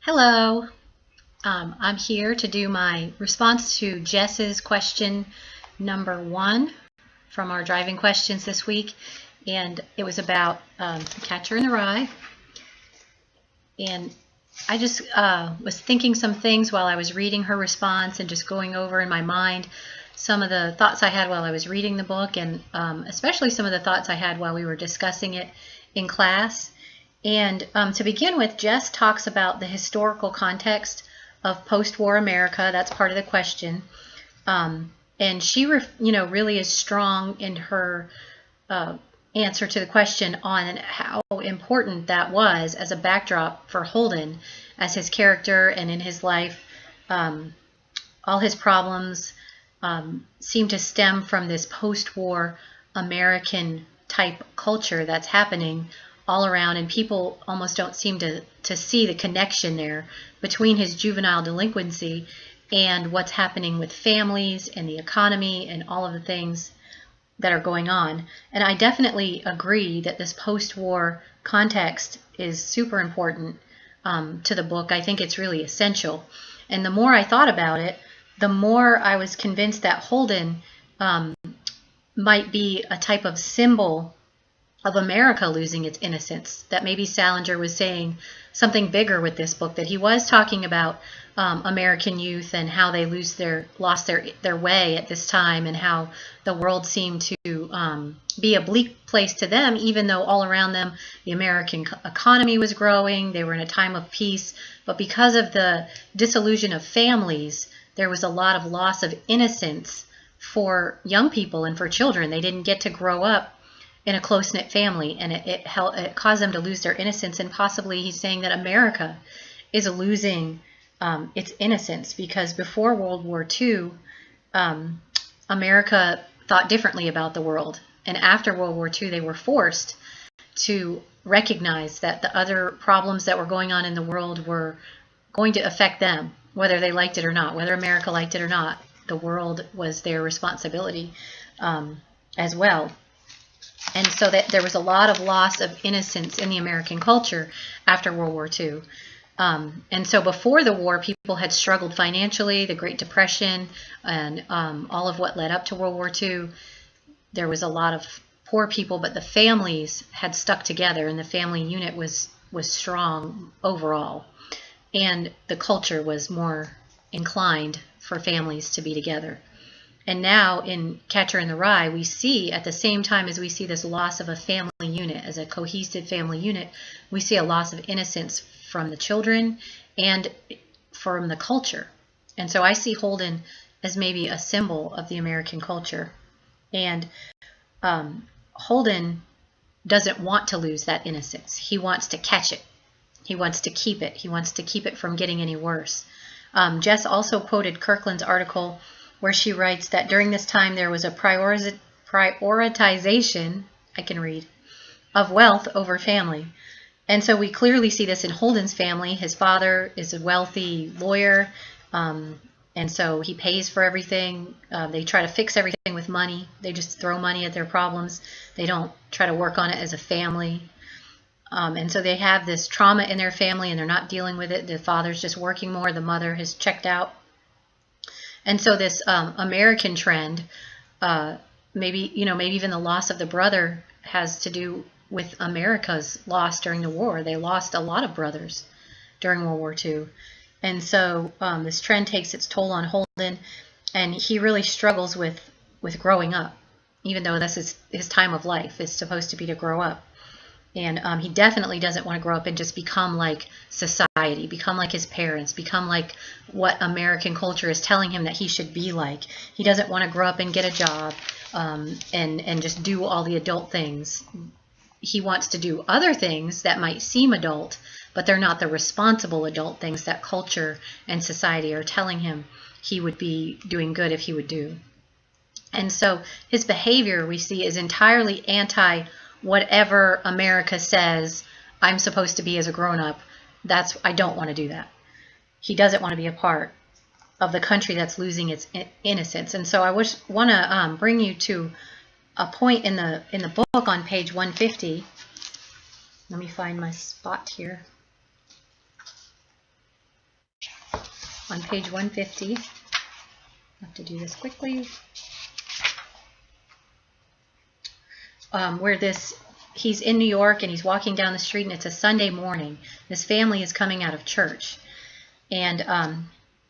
Hello, I'm here to do my response to Jess's question number 1 from our driving questions this week, and it was about The Catcher in the Rye. And I just was thinking some things while I was reading her response and just going over in my mind some of the thoughts I had while I was reading the book, and especially some of the thoughts I had while we were discussing it in class. And to begin with, Jess talks about the historical context of post-war America. That's part of the question. And she, really is strong in her answer to the question on how important that was as a backdrop for Holden as his character and in his life. All his problems seem to stem from this post-war American type culture that's happening all around, and people almost don't seem to see the connection there between his juvenile delinquency and what's happening with families and the economy and all of the things that are going on. And I definitely agree that this post-war context is super important to the book. I think it's really essential. And the more I thought about it, the more I was convinced that Holden might be a type of symbol of America losing its innocence, that maybe Salinger was saying something bigger with this book, that he was talking about American youth and how they lost their way at this time, and how the world seemed to be a bleak place to them, even though all around them the American economy was growing, they were in a time of peace. But because of the dissolution of families, there was a lot of loss of innocence for young people and for children. They didn't get to grow up in a close-knit family, and it caused them to lose their innocence. And possibly he's saying that America is losing its innocence, because before World War II, America thought differently about the world, and after World War II they were forced to recognize that the other problems that were going on in the world were going to affect them, whether they liked it or not, whether America liked it or not. The world was their responsibility as well. And so that there was a lot of loss of innocence in the American culture after World War II. And so before the war, people had struggled financially, the Great Depression, and all of what led up to World War II. There was a lot of poor people, but the families had stuck together, and the family unit was strong overall. And the culture was more inclined for families to be together. And now in Catcher in the Rye, we see, at the same time as we see this loss of a family unit, as a cohesive family unit, we see a loss of innocence from the children and from the culture. And so I see Holden as maybe a symbol of the American culture. And Holden doesn't want to lose that innocence. He wants to catch it. He wants to keep it. He wants to keep it from getting any worse. Jess also quoted Kirkland's article where she writes that during this time there was a prioritization, I can read, of wealth over family. And so we clearly see this in Holden's family. His father is a wealthy lawyer, and so he pays for everything. They try to fix everything with money. They just throw money at their problems. They don't try to work on it as a family. And so they have this trauma in their family, and they're not dealing with it. The father's just working more. The mother has checked out. And so this American trend, maybe even the loss of the brother has to do with America's loss during the war. They lost a lot of brothers during World War II. And so this trend takes its toll on Holden, and he really struggles with growing up, even though this is his time of life, is supposed to be to grow up. And he definitely doesn't want to grow up and just become like society, become like his parents, become like what American culture is telling him that he should be like. He doesn't want to grow up and get a job and just do all the adult things. He wants to do other things that might seem adult, but they're not the responsible adult things that culture and society are telling him he would be doing good if he would do. And so his behavior, we see, is entirely anti whatever America says I'm supposed to be as a grown-up. I don't want to do that. He doesn't want to be a part of the country that's losing its innocence. And so I want to bring you to a point in the book on page 150. Let me find my spot here. on page 150. I have to do this quickly. Where he's in New York and he's walking down the street and it's a Sunday morning. This family is coming out of church. And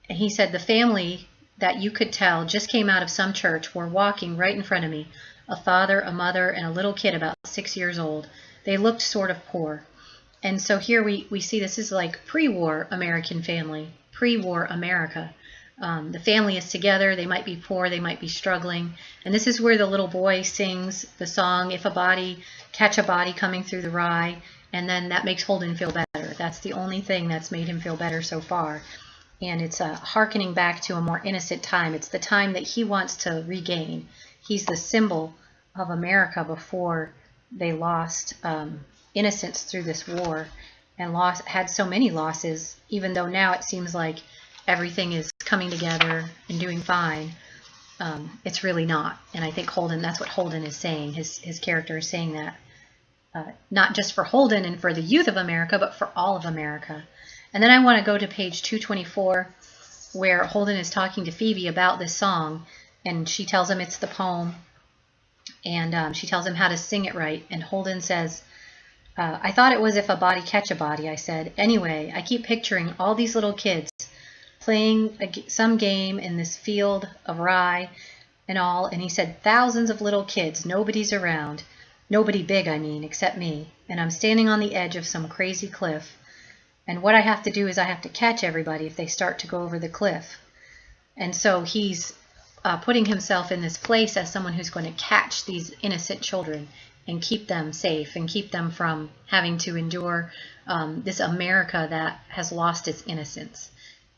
he said the family that you could tell just came out of some church were walking right in front of me. A father, a mother, and a little kid about 6 years old. They looked sort of poor. And so here we see this is like pre-war American family, pre-war America. The family is together. They might be poor. They might be struggling. And this is where the little boy sings the song, "If a body, catch a body coming through the rye." And then that makes Holden feel better. That's the only thing that's made him feel better so far. And it's hearkening back to a more innocent time. It's the time that he wants to regain. He's the symbol of America before they lost innocence through this war and had so many losses, even though now it seems like everything is coming together and doing fine. It's really not. And I think Holden, that's what Holden is saying. His character is saying that. Not just for Holden and for the youth of America, but for all of America. And then I want to go to page 224, where Holden is talking to Phoebe about this song, and she tells him it's the poem, and she tells him how to sing it right. And Holden says, "I thought it was if a body catch a body," I said. "Anyway, I keep picturing all these little kids playing some game in this field of rye and all." And he said, "Thousands of little kids, nobody's around. Nobody big, I mean, except me. And I'm standing on the edge of some crazy cliff. And what I have to do is I have to catch everybody if they start to go over the cliff." And so he's putting himself in this place as someone who's going to catch these innocent children and keep them safe and keep them from having to endure this America that has lost its innocence.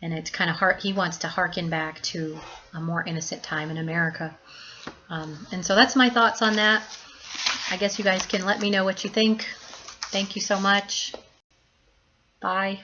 And it's kind of he wants to hearken back to a more innocent time in America. And so that's my thoughts on that. I guess you guys can let me know what you think. Thank you so much. Bye.